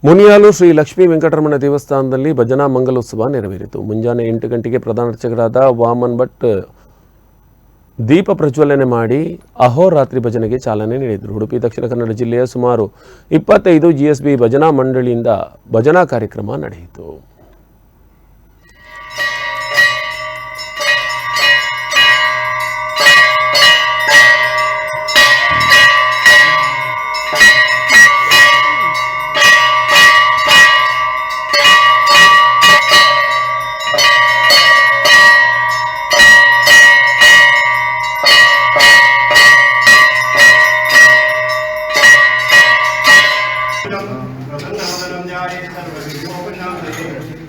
ಮುನಿಯಾಲು ಶ್ರೀ ಲಕ್ಷ್ಮೀ ವೆಂಕಟರಮಣ ದೇವಸ್ಥಾನದಲ್ಲಿ ಭಜನಾ ಮಂಗಲೋತ್ಸವ ನೆರವೇರಿತು. ಮುಂಜಾನೆ 8 ಗಂಟೆಗೆ ಪ್ರಧಾನ ಅರ್ಚಕರಾದ ವಾಮನ್ ಭಟ್ ದೀಪ ಪ್ರಜ್ವಲನೆ ಮಾಡಿ ಅಹೋರಾತ್ರಿ ಭಜನೆಗೆ ಚಾಲನೆ ನೀಡಿದರು. ಉಡುಪಿ ದಕ್ಷಿಣ ಕನ್ನಡ ಜಿಲ್ಲೆಯ ಸುಮಾರು 25 ಜಿಎಸ್ಬಿ ಭಜನಾ ಮಂಡಳಿಯಿಂದ ಭಜನಾ ಕಾರ್ಯಕ್ರಮ ನಡೆಯಿತು.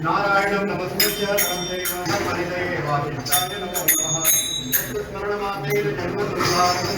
नारायणं नमस्कृत्य नरं चैव नरहरिये वासिष्ठाय नमो नमः। स्मरणमात्रेण जन्म दुर्भाग्यं